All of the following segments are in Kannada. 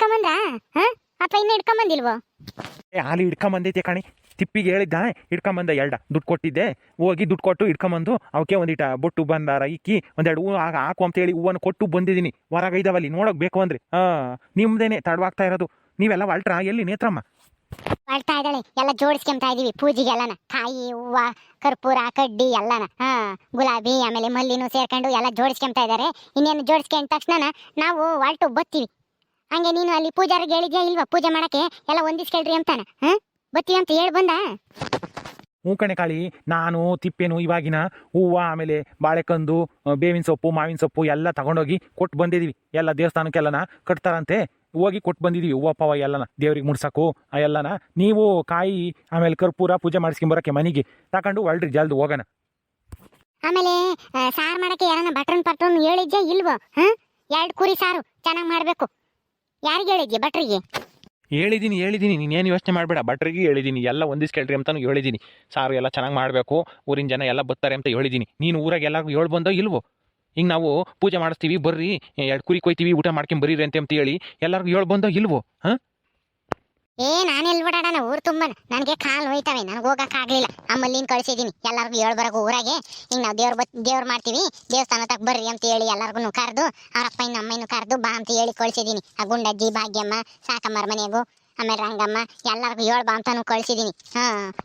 ಹಿಡ್ಕೊಂಬಂದ್ರ ಅಥವಾ ಇನ್ನು ಹಿಡ್ಕೊಂಬಂದಿಲ್ವೋ? ಹಾಲು ಹಿಡ್ಕೊಂಬಂದೈತೆ ಕಣಿ. ತಿಪ್ಪಿಗೆ ಹೇಳಿದ್ದ ಹಿಡ್ಕೊಂಬಂದ ದುಡ್ಡು ಕೊಟ್ಟಿದ್ದೆ. ಹೋಗಿ ದುಡ್ಡು ಕೊಟ್ಟು ಹಿಡ್ಕೊಂಬಂದು ಅವಕ್ಕೆ ಒಂದಿಟ ಬೊಟ್ಟು ಬಂದಾರ ಇಕ್ಕಿ ಒಂದೆರಡು ಹೂವು ಹಾಕು ಅಂತೇಳಿ ಹೂವನ್ನು ಕೊಟ್ಟು ಬಂದಿದ್ದೀನಿ. ಹೊರಗೆ ಇದಾವಲ್ಲಿ ನೋಡೋಕೆ ಬೇಕು ಅಂದ್ರೆ ನಿಮ್ದೇನೆ ತಡವಾಗ್ತಾ ಇರೋದು. ನೀವೆಲ್ಲ ಹೊಲ್ಟ್ರಾ? ಎಲ್ಲಿ ನೇತ್ರಮ್ಮ? ಹೊಲ್ತಾ ಇದ್ದಾಳೆ. ಎಲ್ಲ ಜೋಡಿಸ್ಕೊಂತಾ ಇದೀವಿ ಪೂಜೆಗೆಲ್ಲನ. ಕಾಯಿ, ಹೂವ, ಕರ್ಪೂರ, ಕಡ್ಡಿ ಎಲ್ಲನ ಗುಲಾಬಿ ಆಮೇಲೆ ಮಲ್ಲಿನೂ ಸೇರ್ಕೊಂಡು ಎಲ್ಲ ಜೋಡಿಸ್ಕೊಂತಾ ಇದ್ದಾರೆ. ಇನ್ನೇನು ಜೋಡಿಸ್ಕೊಂಡ ತಕ್ಷಣ ನಾವು ಹೊಲ್ಟು ಬತ್ತೀವಿ. ಹಂಗೆ ನೀನು ಅಲ್ಲಿ ಪೂಜಾರಿಗೆ ಹೇಳಿದ್ಯಾ ಇಲ್ವಾ ಪೂಜೆ ಮಾಡಕ್ಕೆ ಎಲ್ಲ ಹೊಂದಿಸ್ಕೊಳ್ರಿ ಅಂತಾನ? ಬತ್ತೀವಿ ಅಂತ ಹೇಳಿ ಬಂದ. ಹೂ ಕಣೆ ಕಾಳಿ, ನಾನು ತಿಪ್ಪೇನು ಇವಾಗಿನ ಹೂವು ಆಮೇಲೆ ಬಾಳೆಕಂದು, ಬೇವಿನ ಸೊಪ್ಪು, ಮಾವಿನ ಸೊಪ್ಪು ಎಲ್ಲ ತಗೊಂಡೋಗಿ ಕೊಟ್ಟು ಬಂದಿದ್ದೀವಿ. ಎಲ್ಲ ದೇವಸ್ಥಾನಕ್ಕೆಲ್ಲನ ಕಟ್ತಾರಂತೆ, ಹೋಗಿ ಕೊಟ್ಟು ಬಂದಿದ್ದೀವಿ. ಹೂವು ಪವ ಎಲ್ಲನ ದೇವ್ರಿಗೆ ಮುಡ್ಸೋಕು ಎಲ್ಲನ. ನೀವು ಕಾಯಿ ಆಮೇಲೆ ಕರ್ಪೂರ ಪೂಜೆ ಮಾಡಿಸ್ಕೊಂಬರೋಕ್ಕೆ ಮನೆಗೆ ತಗೊಂಡು ಹೊಲ್ಡ್ರಿ, ಜಲ್ದಿ ಹೋಗೋಣ. ಆಮೇಲೆ ಸಾರು ಮಾಡಕ್ಕೆ ಯಾರನ್ನ ಭಟ್ರನ್ ಹೇಳಿದ್ಯಾ ಇಲ್ವೋ? 2 ಕುರಿ ಸಾರು ಚೆನ್ನಾಗಿ ಮಾಡಬೇಕು. ಯಾರಿಗೆ ಹೇಳಿದ್ಯಾ? ಭಟ್ರಿಗೆ ಹೇಳಿದ್ದೀನಿ. ನೀನೇನು ಯೋಚನೆ ಮಾಡಬೇಡ. ಭಟ್ರಿಗೆ ಹೇಳಿದ್ದೀನಿ, ಎಲ್ಲ ಹೊಂದಿಸ್ಕೊಳ್ರಿ ಅಂತಾನು ಹೇಳಿದ್ದೀನಿ. ಸಾರು ಎಲ್ಲ ಚೆನ್ನಾಗಿ ಮಾಡಬೇಕು, ಊರಿನ ಜನ ಎಲ್ಲ ಬರ್ತಾರೆ ಅಂತ ಹೇಳಿದ್ದೀನಿ. ನೀನು ಊರಾಗ ಎಲ್ಲರಿಗೂ ಹೇಳಿ ಬಂದೋ ಇಲ್ವೋ? ಹಿಂಗೆ ನಾವು ಪೂಜೆ ಮಾಡಿಸ್ತೀವಿ ಬರ್ರಿ, 2 ಕುರಿ ಕೊಯ್ತೀವಿ, ಊಟ ಮಾಡ್ಕೊಂಡು ಬರೀರಿ ಅಂತ ಹೇಳಿ ಎಲ್ಲರಿಗೂ ಹೇಳಿ ಬಂದೋ ಇಲ್ವೋ? ನಾನೆಲ್ ಬಿಡೋಣ, ಊರು ತುಂಬ ನನಗೆ ಕಾಲು ಹೋಯ್ತವೆ, ನನಗೆ ಹೋಗಕ್ಕಾಗಲಿಲ್ಲ. ಅಮ್ಮಲ್ಲಿನ ಕಳಿಸಿದ್ದೀನಿ ಎಲ್ಲರಿಗೂ ಹೇಳಿ ಬರೋಕು ಊರಾಗೆ. ಹಿಂಗೆ ನಾವು ದೇವ್ರು ಮಾಡ್ತೀವಿ, ದೇವಸ್ಥಾನ ತಕ್ಕ ಬರ್ರಿ ಅಂತ ಹೇಳಿ ಎಲ್ಲರಿಗೂ ಕರೆದು, ಅವ್ರ ಅಪ್ಪ ಇನ್ನು ಅಮ್ಮ ಕರೆದು ಬಾ ಅಂತ ಹೇಳಿ ಕಳಿಸಿದ್ದೀನಿ. ಆ ಗುಂಡಜ್ಜಿ, ಭಾಗ್ಯಮ್ಮ, ಸಾಕಮ್ಮರ ಮನೆಗೂ ಆಮೇಲೆ ರಂಗಮ್ಮ ಎಲ್ಲರಿಗೂ ಹೇಳು ಬಾ ಅಂತಾನು ಕಳಿಸಿದ್ದೀನಿ.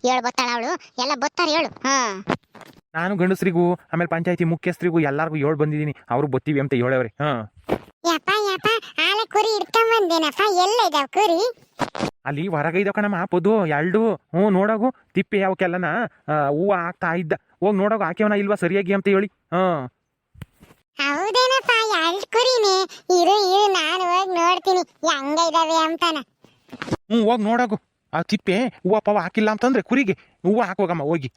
ಹೇಳು ಬತ್ತಾಳ ಅವಳು, ಎಲ್ಲ ಬತ್ತಾರೆ ಹೇಳು. ನಾನು ಗಂಡಸ್ರಿಗೂ ಆಮೇಲೆ ಪಂಚಾಯತಿ ಮುಖ್ಯಸ್ಥರಿಗೂ ಎಲ್ಲರಿಗೂ ಹೇಳಿ ಬಂದಿದ್ದೀನಿ, ಅವರು ಬತ್ತೀವಿ ಅಂತ ಹೇಳವ್ರೆ. ಯಪ್ಪ ಆಲೆ ಕುರಿ ಇಟ್ಕೊಂಬಂದೇನಪ್ಪ, ಎಲ್ಲ ಇದಾವ ಕುರಿ? ಅಲ್ಲಿ ಹೊರಗೆ ಇದಾವ ಕಣಮ್ಮ ಪೊದು 2. ನೋಡೋಗು ತಿಪ್ಪೆ ಅವಕ್ಕೆಲ್ಲನ ಹೂವು ಹಾಕ್ತಾ ಇದ್ದ. ಹೋಗಿ ನೋಡೋಗು ಹಾಕ್ಯವನ ಇಲ್ವಾ ಸರಿಯಾಗಿ ಅಂತ ಹೇಳಿ. ಹೌದೇನಪ್ಪ, 2 ಕುರಿನೇ? ಇರು ನಾನು ಹೋಗಿ ನೋಡ್ತೀನಿ ಹೆಂಗ ಇದಾವೆ ಅಂತಾನ. ಹೋಗಿ ನೋಡೋಗು. ಆ ತಿಪ್ಪೆ ಹೂವು ಪವ ಹಾಕಿಲ್ಲ ಅಂತಂದ್ರೆ ಕುರಿಗೆ ಹೂವು ಹಾಕೋಗಮ್ಮ ಹೋಗಿ.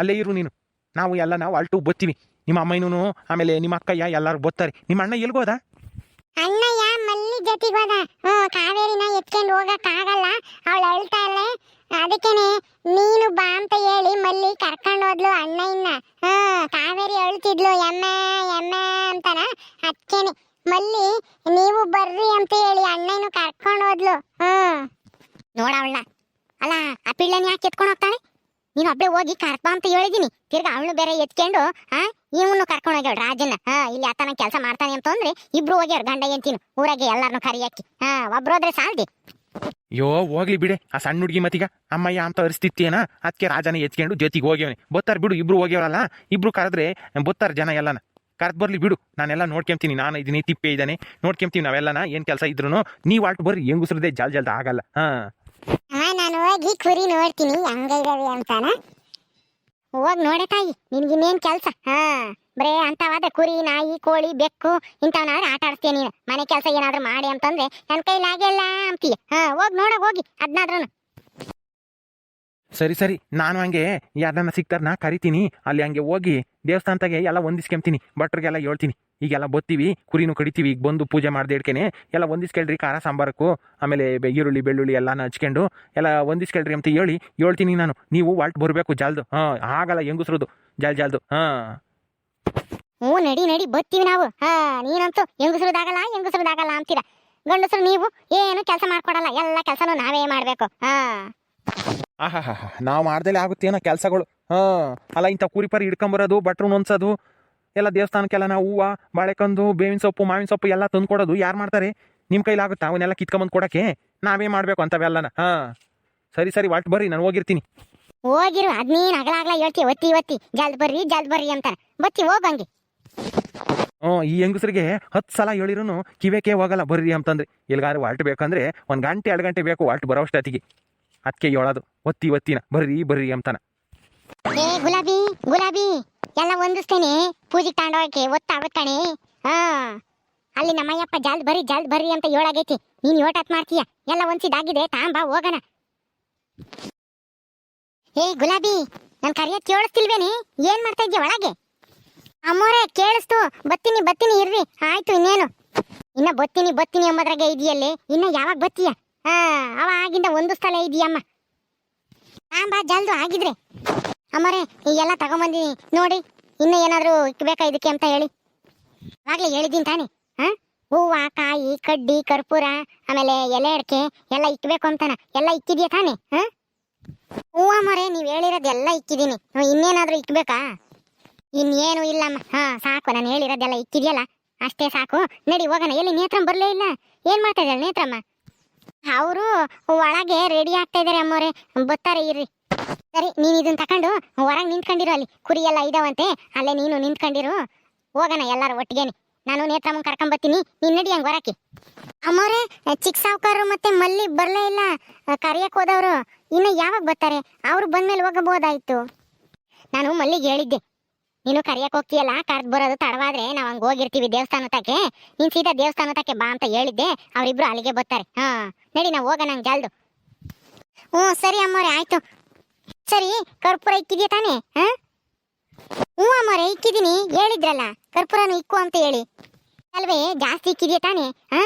ಅಲ್ಲೇ ಇರು ನೀನು. ನಾವು ಅಲ್ಟು ಬತ್ತೀವಿ. ನಿಮ್ಮ ಅಮ್ಮನೂ ಆಮೇಲೆ ನಿಮ್ಮ ಅಕ್ಕಯ್ಯ ಎಲ್ಲರೂ ಬತ್ತಾರೆ. ನಿಮ್ಮ ಅಣ್ಣ ಎಲ್ಗೋದ? ಅಣ್ಣಯ್ಯ ಮಲ್ಲಿ ಜೊತೆಗೆ ಹೋದ. ಕಾವೇರಿನ ಎತ್ಕೊಂಡು ಹೋಗಕ್ಕಾಗಲ್ಲ, ಅವಳು ಅಳ್ತಾಳೆ. ಅದಕ್ಕೇನೆ ನೀನು ಬಾ ಅಂತ ಹೇಳಿ ಮಲ್ಲಿ ಕರ್ಕೊಂಡು ಹೋದ್ಲು ಅಣ್ಣಯ್ಯನ. ಕಾವೇರಿ ಅಳ್ತಿದ್ಲು ಎಮ್ಮೆ ಅಂತಾನ. ಅದಕ್ಕೇನೆ ಮಲ್ಲಿ ನೀವು ಬರ್ರಿ ಅಂತ ಹೇಳಿ ಅಣ್ಣಯ್ಯನು ಕರ್ಕೊಂಡು ಹೋದ್ಲು. ನೋಡವಳ ಅಲ್ಲ, ಆ ಪಿಳ್ಳನ ಯಾಕೆ ಎತ್ಕೊಂಡು ಹೋಗ್ತಾಳೆ? ನೀನು ಒಬ್ಬಳೆ ಹೋಗಿ ಕರ್ಪ ಅಂತ ಹೇಳಿದೀನಿ. ತಿರ್ಗಾ ಅವಳು ಬೇರೆ ಎತ್ಕೊಂಡು ಇವನು ಕರ್ಕೊಂಡು ಹೋಗ್ಯಾಳ ರಾಜನ್ನ. ಇಲ್ಲಿ ಆತನ ಕೆಲಸ ಮಾಡ್ತಾನೆ ಅಂತಂದ್ರೆ ಇಬ್ರು ಹೋಗ್ಯಾರ ಗಂಡ ಎಂತಿನ ಊರಾಗೆ ಎಲ್ಲಾರನು ಕರಿಯಾಕಿ. ಒಬ್ರು ಹೋದ್ರೆ ಸಾಲ್ದಿ. ಹೋಗ್ಲಿ ಬಿಡೆ, ಆ ಸಣ್ಣ ಹುಡುಗಿ ಮತ್ತೀಗ ಅಮ್ಮಯ್ಯ ಅಂತ ಅರಿಸ್ತಿತ್ತೇನ, ಅದಕ್ಕೆ ರಾಜನ ಎತ್ಕೊಂಡು ಜೊತೆಗೆ ಹೋಗ್ಯವನೆ. ಬತ್ತಾರ ಬಿಡು, ಇಬ್ರು ಹೋಗ್ಯವಲ್ಲ. ಇಬ್ರು ಕರೆದ್ರೆ ಬತ್ತಾರ ಜನ ಎಲ್ಲನ. ಕರೆದು ಬರ್ಲಿ ಬಿಡು, ನಾನೆಲ್ಲ ನೋಡ್ಕೊಂತೀನಿ. ನಾನು ಇದೀನಿ, ತಿಪ್ಪೆ ಇದ್ದಾನೆ, ನೋಡ್ಕೊಂತೀವಿ ನಾವೆಲ್ಲನ. ಏನ್ ಕೆಲಸ ಇದ್ರು ನೀವು ಆಲ್ಟ್ ಬರ್ರಿ, ಹೆಂಗುಸ್ರದೇ ಜಲ್ದ ಆಗಲ್ಲ. ನಾನು ಹೋಗಿ ಕುರಿ ನೋಡ್ತೀನಿ ಹಂಗಿದಾವೆ ಅಂತಾನ. ಹೋಗಿ ನೋಡೆ ತಾಯಿ, ನಿನ್ಗಿನ್ನೇನ್ ಕೆಲ್ಸ? ಬರೇ ಅಂತವಾದ ಕುರಿ, ನಾಯಿ, ಕೋಳಿ, ಬೆಕ್ಕು ಇಂಥವನಾದ್ರೆ ಆಟ ಆಡ್ತೀಯ ನೀನು. ಮನೆ ಕೆಲಸ ಏನಾದ್ರೂ ಮಾಡಿ ಅಂತಂದ್ರೆ ನನ್ನ ಕೈಲಾಗೆಲ್ಲ ಅಂತೀಯ. ಹೋಗಿ ನೋಡೋಗಿ ಹೋಗಿ ಅದ್ನಾದ್ರೂ. ಸರಿ, ನಾನು ಹಂಗೆ ಯಾರನ್ನ ಸಿಗ್ತಾರನ್ನ ಕರಿತೀನಿ. ಅಲ್ಲಿ ಹಂಗೆ ಹೋಗಿ ದೇವಸ್ಥಾನದಾಗೆ ಎಲ್ಲ ಹೊಂದಿಸ್ಕೊಂತೀನಿ. ಭಟ್ರಿಗೆಲ್ಲ ಹೇಳ್ತೀನಿ, ಈಗೆಲ್ಲ ಬತ್ತೀವಿ, ಕುರಿನೂ ಕಡಿತೀವಿ, ಈಗ ಬಂದು ಪೂಜೆ ಮಾಡ್ದೆ ಇಡ್ಕೇನೆ ಎಲ್ಲ ಹೊಂದಿಸ್ಕೊಳ್ರಿ. ಖಾರ ಸಾಂಬಾರಕ್ಕೂ ಆಮೇಲೆ ಈರುಳ್ಳಿ ಬೆಳ್ಳುಳ್ಳಿ ಎಲ್ಲಾನ ಹಚ್ಕೊಂಡು ಎಲ್ಲ ಹೊಂದಿಸ್ಕೊಳ್ರಿ ಅಂತ ಹೇಳ್ತೀನಿ ನಾನು. ನೀವು ವಾಲ್ಟ್ ಬರಬೇಕು ಜಲ್ದು. ಆಗಲ್ಲ ಹೆಂಗುಸ್ರದು ಜಲ್ದು. ನಡಿ ಬತ್ತೀವಿ ನಾವು. ನೀನಂತೂ ಹೆಂಗುಸ್ರದಾಗಲ್ಲ ಅಂತೀರ. ಗಂಡಸರು ನೀವು ಏನು ಕೆಲಸ ಮಾಡ್ಕೊಡಲ್ಲ, ಎಲ್ಲ ಕೆಲಸನೂ ನಾವೇ ಮಾಡ್ಬೇಕು. ನಾವು ಮಾಡ್ದಲೇ ಆಗುತ್ತೇನೋ ಕೆಲಸಗಳು. ಅಲ್ಲ, ಇಂಥ ಕುರಿಪರಿ ಹಿಡ್ಕೊಂಬರೋದು, ಭಟ್ರು ನೊನ್ಸೋದು, ಎಲ್ಲ ದೇವಸ್ಥಾನಕ್ಕೆಲ್ಲ ನಾವು ಹೂವು, ಬಾಳೆಕಂದು, ಬೇವಿನ ಸೊಪ್ಪು, ಮಾವಿನ ಸೊಪ್ಪು ಎಲ್ಲ ತಂದು ಕೊಡೋದು ಯಾರು ಮಾಡ್ತಾರೆ? ನಿಮ್ಮ ಕೈಲಾಗುತ್ತಾ ಅವನ್ನೆಲ್ಲ ಕಿತ್ಕೊಂಬಂದು ಕೊಡೋಕ್ಕೆ? ನಾವೇ ಮಾಡಬೇಕು ಅಂತವೆಲ್ಲನ. ಸರಿ ವಾಟ್ ಬರ್ರಿ, ನಾನು ಹೋಗಿರ್ತೀನಿ. ಹೋಗಿರು, ಅದ್ನೇನು ಅಗಲಾಗ್ಲ ಹೇಳ್ತೀವಿ, ಒತ್ತಿ ಜಲ್ದ್ ಬರ್ರಿ ಅಂತ ಬತ್ತಿ ಹೋಗಂಗೆ. ಈ ಹೆಂಗಸರಿಗೆ 10 ಸಲ ಹೇಳಿರೂ ಕಿವೇಕೆ ಹೋಗಲ್ಲ ಬರ್ರಿ ಅಂತಂದ್ರೆ. ಎಲ್ಗಾರು ವಾಲ್ಟ್ ಬೇಕಂದ್ರೆ 1 ಗಂಟೆ 2 ಗಂಟೆ ಬೇಕು ವಾಲ್ಟ್ ಬರೋ ಅಷ್ಟೊತ್ತಿಗೆ. ಅದಕ್ಕೆ ಹೇಳೋದು ಒತ್ತಿನ ಬರ್ರಿ ಅಂತಾನ. ಗುಲಾಬಿ ಎಲ್ಲ ಹೊಂದಿಸ್ತೇನೆ ಪೂಜೆಗೆ ತಗೊಂಡೋಗಕ್ಕೆ. ಒತ್ತಾಗತ್ತಾನೆ. ಅಲ್ಲಿ ನಮ್ಮಯ್ಯಪ್ಪ ಜಲ್ದ್ ಬರ್ರಿ ಅಂತ ಹೇಳಾಗೈತಿ. ನೀನ್ ಯೋಟತ್ ಮಾಡ್ತೀಯ, ಎಲ್ಲ ಹೊಂದಿಸಿದಾಗಿದೆ. ತಾಂಬಾ ಹೋಗಣ. ಗುಲಾಬಿ, ನನ್ ಕರಿಯಕ್ ಕೇಳಿಸ್ತಿಲ್ವೇನೆ? ಏನ್ ಮಾಡ್ತಾ ಇದ್ಯ ಒಳಗೆ? ಅಮ್ಮೋರೆ ಕೇಳಿಸ್ತು. ಬತ್ತೀನಿ ಇರ್ರಿ. ಆಯ್ತು, ಇನ್ನೇನು ಇನ್ನ ಬತ್ತೀನಿ ಎಂಬದ್ರಾಗೆ ಇದೆಯಲ್ಲೇ. ಇನ್ನ ಯಾವಾಗ ಬತ್ತೀಯ? ಅವಾಗಿಂದ ಒಂದು ಸ್ಥಳ ಇದೆಯಮ್ಮ. ಬಾ ಜಲ್ದು ಆಗಿದ್ರೆ. ಅಮ್ಮರೇ, ಈಗೆಲ್ಲ ತಗೊಂಬಂದಿನಿ ನೋಡಿ. ಇನ್ನು ಏನಾದರೂ ಬೇಕಾ ಇದಕ್ಕೆ ಅಂತ ಹೇಳಿ. ಅವಾಗಲೇ ಹೇಳಿದ್ದೀನಿ ತಾನೆ. ಹೂವ ಕಾಯಿ ಕಡ್ಡಿ ಕರ್ಪೂರ ಆಮೇಲೆ ಎಲೆ ಅಡಿಕೆ ಎಲ್ಲ ಇಕ್ಬೇಕು ಅಂತಾನ. ಎಲ್ಲ ಇಕ್ಕಿದ್ಯಾ ತಾನೆ? ಹೂವ ಮರೆ ನೀವ್ ಹೇಳಿರೋದೆಲ್ಲ ಇಕ್ಕಿದೀನಿ. ಇನ್ನೇನಾದ್ರೂ ಇಕ್ಬೇಕಾ? ಇನ್ನೇನು ಇಲ್ಲಮ್ಮ. ಸಾಕು, ನಾನು ಹೇಳಿರೋದೆಲ್ಲ ಇಕ್ಕಿದ್ಯಲ್ಲ ಅಷ್ಟೇ ಸಾಕು. ನಡಿ ಹೋಗೋಣ. ಎಲ್ಲಿ ನೇತ್ರಮ್ಮ ಬರ್ಲೇ ಇಲ್ಲ? ಏನ್ ಮಾಡ್ತಾ ಇದ್ದಾಳೆ ನೇತ್ರಮ್ಮ? ಅವರು ಒಳಗೆ ರೆಡಿ ಆಗ್ತಾ ಇದಾರೆ ಅಮ್ಮವ್ರೆ, ಬರ್ತಾರೆ ಇರ್ರಿ. ಸರಿ, ನೀನ್ ಇದನ್ನ ತಕೊಂಡು ಹೊರಗೆ ನಿಂತ್ಕೊಂಡಿರು. ಅಲ್ಲಿ ಕುರಿ ಎಲ್ಲ ಇದಾವಂತೆ, ಅಲ್ಲೇ ನೀನು ನಿಂತ್ಕೊಂಡಿರು. ಹೋಗೋಣ ಎಲ್ಲಾರು ಒಟ್ಟಿಗೆನೆ. ನಾನು ನೇತ್ರಮ್ಮನ್ ಕರ್ಕೊಂಬತ್ತೀನಿ, ನೀನ್ ನಡಿ ಹಂಗ ಹೊರಕ್ಕೆ. ಅಮ್ಮವ್ರೆ, ಚಿಕ್ಕ ಸಾವುಕಾರರು ಮತ್ತೆ ಮಲ್ಲಿ ಬರ್ಲೇ ಇಲ್ಲ. ಕರಿಯಕ್ ಹೋದವ್ರು ಇನ್ನು ಯಾವಾಗ ಬರ್ತಾರೆ? ಅವ್ರು ಬಂದ್ಮೇಲೆ ಹೋಗಬಹುದಾಯ್ತು. ನಾನು ಮಲ್ಲಿಗೆ ಹೇಳಿದ್ದೆ, ನೀನು ಕರಿಯಕ್ ಹೋಗ್ತೀಯಲ್ಲ, ಕರ್ದ್ ಬರೋದು ತಡವಾದ್ರೆ ನಾವ್ ಹಂಗ ಹೋಗಿರ್ತೀವಿ ದೇವಸ್ಥಾನ ತಕ್ಕೆ, ನೀನ್ ಸೀದಾ ದೇವಸ್ಥಾನ ತಕ್ಕೆ ಬಾ ಅಂತ ಹೇಳಿದ್ದೆ. ಅವ್ರಿಬ್ರು ಅಲ್ಲಿಗೆ ಬರ್ತಾರೆ. ನಡಿ, ನಾವು ಹೋಗೋಣ ನಂಗೆ ಜಲ್ದು. ಸರಿ ಅಮ್ಮವ್ರೆ, ಆಯ್ತು. ಸರಿ, ಕರ್ಪೂರ ಇಕ್ಕಿದ್ಯಾ ತಾನೆ? ಅಮ್ಮವ್ರೆ ಇಕ್ಕಿದೀನಿ, ಹೇಳಿದ್ರಲ್ಲ ಕರ್ಪೂರನು ಇಕ್ಕು ಅಂತ ಹೇಳಿ ಅಲ್ವೇ? ಜಾಸ್ತಿ ಇಕ್ಕಿದ್ಯಾ ತಾನೆ?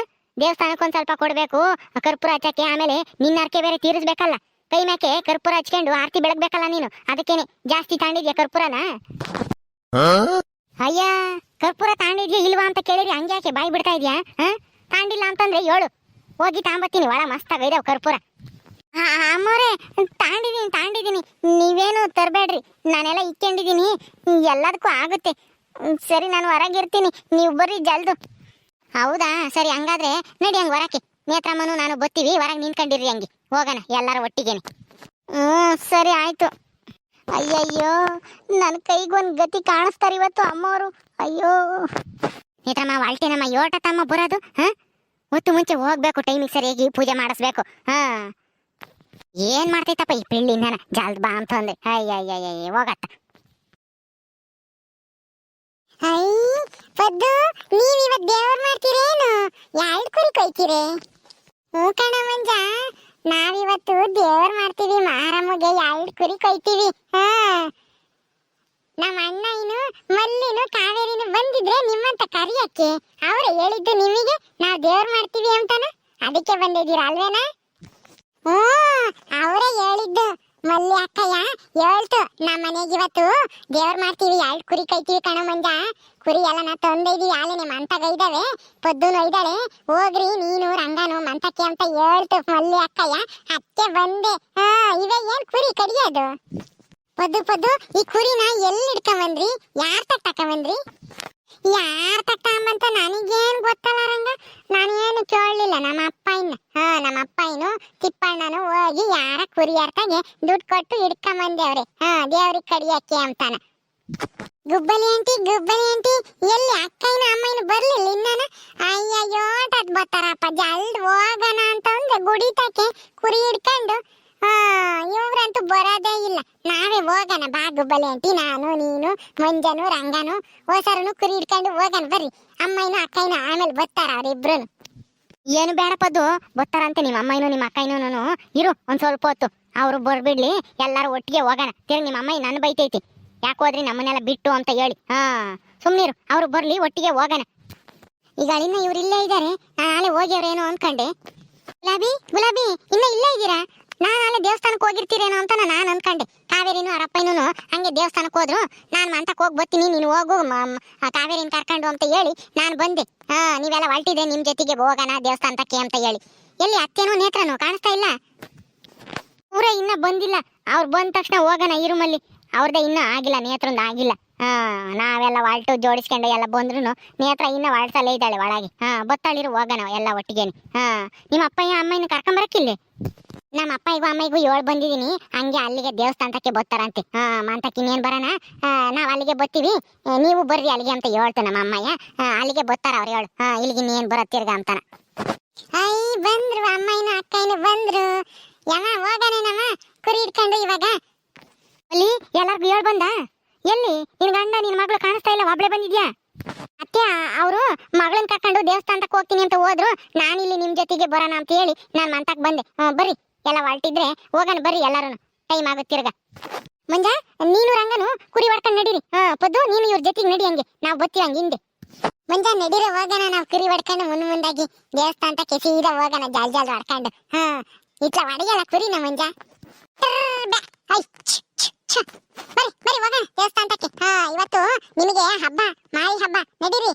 ದೇವಸ್ಥಾನಕ್ಕೊಂದ್ ಸ್ವಲ್ಪ ಕೊಡ್ಬೇಕು ಕರ್ಪೂರ ಹಚ್ಚಕ್ಕೆ. ಆಮೇಲೆ ನಿನ್ನ ಅರ್ಕೆ ಬೇರೆ ತೀರಿಸ್ಬೇಕಲ್ಲ. ಕೈ ಮ್ಯಾಕೆ ಕರ್ಪೂರ ಹಚ್ಕೊಂಡು ಆರತಿ ಬೆಳಗ್ಬೇಕಲ್ಲ ನೀನು, ಅದಕ್ಕೇನೆ ಜಾಸ್ತಿ ತಾಂಡಿದ್ಯಾ ಕರ್ಪೂರನ? ಅಯ್ಯ, ಕರ್ಪೂರ ತಾಂಡಿದ್ಯಾ ಇಲ್ವಾ ಅಂತ ಕೇಳಿರಿ, ಹಂಗ್ಯಾಕೆ ಬಾಯಿ ಬಿಡ್ತಾ ಇದ್ಯಾ? ತಾಂಡಿಲ್ಲ ಅಂತಂದ್ರೆ ಹೇಳು, ಹೋಗಿ ತಾಂಬತ್ತೀನಿ. ಒಳ ಮಸ್ತಾಗ ಇದಾವ ಕರ್ಪೂರ. ಅಮ್ಮವ್ರೆ, ತಾಂಡಿದೀನಿ, ನೀವೇನು ತರಬೇಡ್ರಿ, ನಾನೆಲ್ಲ ಇಕ್ಕೊಂಡಿದೀನಿ, ಎಲ್ಲದಕ್ಕೂ ಆಗುತ್ತೆ. ಸರಿ, ನಾನು ಹೊರಗಿರ್ತೀನಿ, ನೀವು ಬರ್ರಿ ಜಲ್ದು. ಹೌದಾ, ಸರಿ, ಹಂಗಾದ್ರೆ ನಡಿ ಹಂಗ ಹೊರಕ್ಕೆ. ನೇತ್ರಮ್ಮನು ನಾನು ಬತ್ತೀವಿ, ಹೊರಗೆ ನಿಂತ್ಕೊಂಡಿರ್ರಿ, ಹಂಗೆ ಹೋಗೋಣ ಎಲ್ಲಾರ ಒಟ್ಟಿಗೆನೆ. ಸರಿ ಆಯ್ತು. ಅಯ್ಯಯ್ಯೋ, ನನ್ನ ಕೈಗೊಂದು ಗತಿ ಕಾಣಿಸ್ತಾರೆ ಇವತ್ತು ಅಮ್ಮವರು. ಅಯ್ಯೋ ನೇತ್ರಮ್ಮ, ವಾಳ್ತೇನಮ್ಮ, ಯೋಟತಮ್ಮ ಬರೋದು. ಹೊತ್ತು ಮುಂಚೆ ಹೋಗ್ಬೇಕು, ಟೈಮಿಗೆ ಸರಿಯಾಗಿ ಪೂಜೆ ಮಾಡಿಸ್ಬೇಕು. ಏನ್ ಮಾಡ್ತೈತಪ್ಪ ಈ ಪಿಳ್ಳಿನ, ಜಲ್ದ್ ಬಾ ಅಂತಂದೆ. ಅಯ್ಯಯ್ಯಯ್ಯ, ಹೋಗತ್ತ. ಪದ್ದು, ನೀವ್ ಇವತ್ ದೇವ್ರ ಮಾಡ್ತೀರೇನು? ಯಾಳ್ ಕುರಿ ಕೊಯ್ತೀರಿ? ಕಣ ಮಂಜ, ನಾವಿವತ್ತು ದೇವ್ರ ಮಾಡ್ತೀವಿ. ಮಾರಮ್ಮಗೆ ಯಾಳ್ ಕುರಿ ಕೊಯ್ತೀವಿ. ನಮ್ಮ ಅಣ್ಣ ಇನ್ನು ಮಲ್ಲಿನು ಕಾವೇರಿನು ಬಂದಿದ್ರೆ ನಿಮ್ಮಂತ ಕರಿಯಕ್ಕೆ ಅವ್ರೆ ಹೇಳಿದ್ದು ನಿಮಗೆ ನಾವ್ ದೇವ್ರ ಮಾಡ್ತೀವಿ ಅಂತಾನ, ಅದಕ್ಕೆ ಬಂದಿದ್ದೀರ ಅಲ್ವೇನಾ? ಅವರೇ ಹೇಳಿದ್ದು. ಮಲ್ಲಿ ಅಕ್ಕಯ್ಯ ಹೇಳ್ತು, ನಮ್ಮ ಮನೆಗೆ ಇವತ್ತು ದೇವ್ರ ಮಾಡ್ತೀವಿ, ಎರಡು ಕುರಿ ಕೈತೀವಿ ಕಣ ಮಂಜ. ಕುರಿ ಎಲ್ಲ ನಾ ತಂದಿದೀವಿ, ಆಲೇನೆ ಮಂತಗ ಇದ್ದಾವೆ, ಪದ್ದುನು ಇದ್ದಾಳೆ. ಹೋಗ್ರಿ ನೀನು ರಂಗನು ಮಂತಕ್ಕೆ ಅಂತ ಹೇಳ್ತು ಮಲ್ಲಿ ಅಕ್ಕಯ್ಯ. ಅಕ್ಕೆ ಬಂದೆ. ಇವೇ ಏನ್ ಕುರಿ ಕಡಿಯೋದು? ಪದ್ದು, ಈ ಕುರಿನ ಎಲ್ಲಿ ಇಡ್ಕೊಂಬಂದ್ರಿ? ಯಾರ್ ತಕೊಂಬಂದ್ರಿ? ಯಾರ್ ತಕ್ಕಂಬಂತ ನನಗೇನ್ ಗೊತ್ತಲ್ಲ ರಂಗ, ನಾನೇನು ಕೇಳಲಿಲ್ಲ. ನಮ್ಮ ಅಪ್ಪ ಇನ್ನು ತಿಪ್ಪಣ್ಣನು ಹೋಗಿ ಯಾರ ಕುರಿಯರ್ತಾಗೆ ದುಡ್ಡು ಕೊಟ್ಟು ಹಿಡ್ಕೊಂಬಂದೇವ್ರೆ. ದೇವ್ರಿಗೆ ಕಡಿಯಕ್ಕೆ ಅಂತಾನ. ಗುಬ್ಬಲಿ ಆಂಟಿ, ಎಲ್ಲಿ ಅಕ್ಕಯ್ಯನ ಅಮ್ಮಯ್ಯನು ಬರ್ಲಿಲ್ಲ ಇನ್ನನ? ಅಯ್ಯಯ್ಯೋ, ಬರ್ತಾರಪ್ಪ, ಜಲ್ದ್ ಹೋಗೋಣ ಅಂತ ಅಂದ್ರೆ ಗುಡಿತಕ್ಕೆ ಕುರಿ ಹಿಡ್ಕೊಂಡು. ಇವ್ರಂತೂ ಬರೋದೇ ಇಲ್ಲ. ನಾವೇ ಹೋಗೋಣ ಬಾ ಗುಬ್ಬಲಿ ಆಂಟಿ, ನಾನು ನೀನು ಮಂಜನು ರಂಗನು ಹೊಸರನು ಕುರಿ ಹಿಡ್ಕೊಂಡು ಹೋಗೋಣ ಬರ್ರಿ. ಅಮ್ಮಯ್ಯನು ಅಕ್ಕಯ್ಯನು ಆಮೇಲೆ ಬರ್ತಾರ ಅವ್ರಿಬ್ರು. ಏನು ಬೇಡ ಪದ್ದು, ಬರ್ತಾರಂತೆ ನಿಮ್ಮ ಅಮ್ಮಯ್ಯನು ನಿಮ್ಮ ಅಕ್ಕಯ್ಯನೂ. ಇರು ಒಂದ್ ಸ್ವಲ್ಪ ಹೊತ್ತು, ಅವ್ರು ಬರ್ಬಿಡ್ಲಿ, ಎಲ್ಲಾರು ಒಟ್ಟಿಗೆ ಹೋಗೋಣ. ತಿರ್ಗಿ ನಿಮ್ಮ ಅಮ್ಮಯ್ಯ ನನ್ನ ಬೈತೈತಿ, ಯಾಕೆ ಹೋದ್ರಿ ನಮ್ಮನ್ನೆಲ್ಲ ಬಿಟ್ಟು ಅಂತ ಹೇಳಿ. ಸುಮ್ನಿರು, ಅವ್ರು ಬರ್ಲಿ, ಒಟ್ಟಿಗೆ ಹೋಗೋಣ. ಈಗ ಇನ್ನ ಇವ್ರು ಇಲ್ಲೇ ಇದ್ದಾರೆ, ನಾಳೆ ಹೋಗ್ಯವ್ರೇನೋ ಅನ್ಕಂಡೆ. ಗುಲಾಬಿ ಇನ್ನ ಇಲ್ಲೇ ಇದ್ದೀರಾ? ನಾನು ನಾಳೆ ದೇವಸ್ಥಾನಕ್ಕೆ ಹೋಗಿರ್ತೀರೇನೋ ಅಂತ ನಾನು ಅನ್ಕಂಡೆ. ಕಾವೇರಿನೂ ಅವರಪ್ಪನೂ ಹಂಗೆ ದೇವಸ್ಥಾನಕ್ಕೆ ಹೋದ್ರು. ನಾನು ಮಂತಕ್ಕೆ ಹೋಗಿ ಬರ್ತೀನಿ, ನೀನು ಹೋಗು ಕಾವೇರಿನ ಕರ್ಕೊಂಡು ಅಂತ ಹೇಳಿ ನಾನು ಬಂದೆ. ನೀವೆಲ್ಲ ಹೊರಟಿದ್ರೆ ನಿಮ್ಮ ಜೊತೆಗೆ ಹೋಗೋಣ ದೇವಸ್ಥಾನಕ್ಕೆ ಅಂತ ಹೇಳಿ. ಎಲ್ಲಿ ಅತ್ತೇನೋ ನೇತ್ರನೋ ಕಾಣಿಸ್ತಾ ಇಲ್ಲ? ಊರೇ ಇನ್ನ ಬಂದಿಲ್ಲ. ಅವ್ರು ಬಂದ ತಕ್ಷಣ ಹೋಗೋಣ ಇರುಮಲ್ಲಿ. ಅವ್ರದ್ದೇ ಇನ್ನೂ ಆಗಿಲ್ಲ, ನೇತ್ರಂದು ಆಗಿಲ್ಲ. ನಾವೆಲ್ಲ ವಾಲ್ಟು ಜೋಡಿಸ್ಕೊಂಡು ಎಲ್ಲ ಬಂದ್ರು ನೇತ್ರ ಇನ್ನ ವಾಳ್ಸಲ್ಲೇ ಇದ್ದಾಳೆ ಒಳಗೆ. ಬತ್ತಾಳಿರು ಹೋಗೋಣ ಎಲ್ಲ ಒಟ್ಟಿಗೆನೆ. ನಿಮ್ಮ ಅಪ್ಪಯ್ಯ ಅಮ್ಮಯ್ಯನ ಕರ್ಕೊಂಬರಕ್ಕಿಲ್ಲಿ? ನಮ್ಮ ಅಪ್ಪಯ್ಯಗೂ ಅಮ್ಮಯ್ಯಗೂ ಹೇಳಿ ಬಂದಿದ್ದೀನಿ, ಹಂಗೆ ಅಲ್ಲಿಗೆ ದೇವಸ್ಥಾನಕ್ಕೆ ಬರ್ತಾರಂತೆ. ಮಂತಕ್ಕೆ ಇನ್ನೇನು ಬರೋಣ, ನಾವು ಅಲ್ಲಿಗೆ ಬರ್ತೀವಿ, ನೀವು ಬರ್ರಿ ಅಲ್ಲಿಗೆ ಅಂತ ಹೇಳ್ತು ನಮ್ಮ ಅಮ್ಮಯ್ಯ. ಅಲ್ಲಿಗೆ ಬರ್ತಾರ ಅವ್ರು ಹೇಳು. ಇಲ್ಲಿಗೆ ಇನ್ನೇನು ಬರತ್ತೀರ್ಗ ಅಂತಾನ. ಬಂದ್ರು ಅಮ್ಮಯ್ಯನ ಅಕ್ಕಯ್ಯನು ಬಂದ್ರು. ಹೋಗೋಣ ನಮ್ಮ ಕುರಿ ಇಟ್ಕೊಂಡು ಇವಾಗ. ಅಲ್ಲಿ ಎಲ್ಲರಿಗೂ ಹೇಳ್ ಬಂದ? ಎಲ್ಲಿ ನಿನ್ ಗಂಡ ನಿನ್ ಮಗಳು ಕಾಣಿಸ್ತಾ ಇಲ್ಲ, ಒಬ್ಳೆ ಬಂದಿದ್ಯಾ? ಅತ್ತೆ ಅವರು ಮಗಳನ್ನ ಕರ್ಕೊಂಡು ದೇವಸ್ಥಾನಕ್ಕೆ ಹೋಗ್ತೀನಿ ಅಂತ ಹೋದ್ರು. ನಾನಿಲ್ಲಿ ನಿಮ್ ಜೊತೆಗೆ ಬರೋಣ ಅಂತ ಹೇಳಿ ನಾನು ಮಂತಕ್ಕೆ ಬಂದೆ. ಬರ್ರಿ ಎಲ್ಲ ಹೊರಟಿದ್ರೆ ಹೋಗೋಣ ಬರ್ರಿ, ಎಲ್ಲಾರು ಟೈಮ್ ಆಗುತ್ತಿರ್ಗ. ಮಂಜ, ನೀನು ರಂಗನು ಕುರಿ ಹೊಡ್ಕೊಂಡು ನಡೀರಿ. ಪದ್ದು ನೀನು ಇವ್ರ ಜೊತೆಗೆ ನಡಿ, ಹಂಗೆ ನಾವು ಬರ್ತೀವಿ ಹಂಗೆ ಹಿಂದೆ. ಮಂಜ ನಡೀರೋ ಹೋಗೋಣ, ನಾವು ಕುರಿ ಹೊಡ್ಕೊಂಡು ಮುಂದಾಗಿ ದೇವಸ್ಥಾನಕ್ಕೆ ಸೀದಾ ಹೋಗೋಣ, ಜಲ್ ಹೊಡ್ಕೊಂಡು. ಇಟ್ಲ ಹೊಡೆಯಲ್ಲ ಕುರಿನ ಮಂಜ. ಬರ್ರಿ ಹೋಗೋಣ ದೇವಸ್ಥಾನಕ್ಕೆ. ಇವತ್ತು ನಿಮಗೆ ಹಬ್ಬ, ಮಾರಿ ಹಬ್ಬ, ನಡೀರಿ.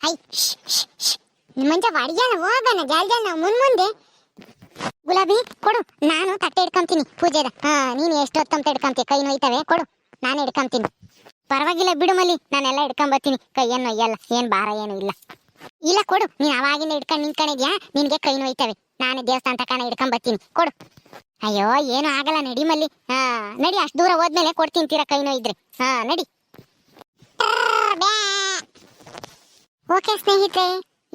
ಐ ಮಂಜ ಅಡಿಗೆನ ಹೋಗೋಣ ಜಾಲ ನಾವು ಮುಂದೆ ಗುಲಾಬಿ ಕೊಡು, ನಾನು ತಟ್ಟೆ ಹಿಡ್ಕೊಂತೀನಿ ಪೂಜೆದ. ನೀನು ಎಷ್ಟು ಹೊತ್ತಂತ ಹಿಡ್ಕೊಂತೀಯ, ಕೈ ನೋಯ್ತವೆ, ಕೊಡು ನಾನು ಹಿಡ್ಕೊಂತೀನಿ. ಪರವಾಗಿಲ್ಲ ಬಿಡು ಮಲ್ಲಿ, ನಾನೆಲ್ಲ ಹಿಡ್ಕೊಂಬರ್ತೀನಿ, ಕೈಯನ್ನು ಒಯ್ಯಲ್ಲ, ಏನ್ ಭಾರ ಏನು ಇಲ್ಲ. ಇಲ್ಲ ಕೊಡು, ನೀನ್ ಅವಾಗಿಂದ ಹಿಡ್ಕೊಂಡು ನಿಂತ್ಕೊಂಡಿದ್ಯಾ, ನಿನ್ಗೆ ಕೈ ನೋಯ್ತವೆ, ನಾನು ದೇವಸ್ಥಾನ ತಕಾನ ಹಿಡ್ಕೊಂಬರ್ತೀನಿ, ಕೊಡು. ಅಯ್ಯೋ ಏನು ಆಗಲ್ಲ, ನಡಿ ಮಲ್ಲಿ. ನಡಿ, ಅಷ್ಟು ದೂರ ಹೋದ್ಮೇಲೆ ಕೊಡ್ತೀನಿ ತೀರಾ ಕೈ ನೋಯಿದ್ರೆ. ನಡಿ. ಓಕೆ ಸ್ನೇಹಿತರೆ,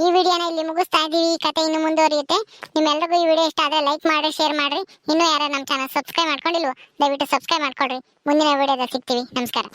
ಈ ವಿಡಿಯೋನ ಇಲ್ಲಿ ಮುಗಿಸ್ತಾ ಇದೀವಿ. ಈ ಕತೆ ಇನ್ನು ಮುಂದುವರಿಯುತ್ತೆ. ನಿಮ್ಮೆಲ್ಲರಿಗೂ ಈ ವಿಡಿಯೋ ಇಷ್ಟ ಆದ್ರೆ ಲೈಕ್ ಮಾಡಿ, ಶೇರ್ ಮಾಡ್ರಿ. ಇನ್ನೂ ಯಾರು ನಮ್ಮ ಚಾನಲ್ ಸಬ್ಸ್ಕ್ರೈಬ್ ಮಾಡ್ಕೊಂಡಿಲ್ವೋ ದಯವಿಟ್ಟು ಸಬ್ಸ್ಕ್ರೈಬ್ ಮಾಡ್ಕೊಳ್ರಿ. ಮುಂದಿನ ವಿಡಿಯೋದಲ್ಲಿ ಸಿಗ್ತೀವಿ. ನಮಸ್ಕಾರ.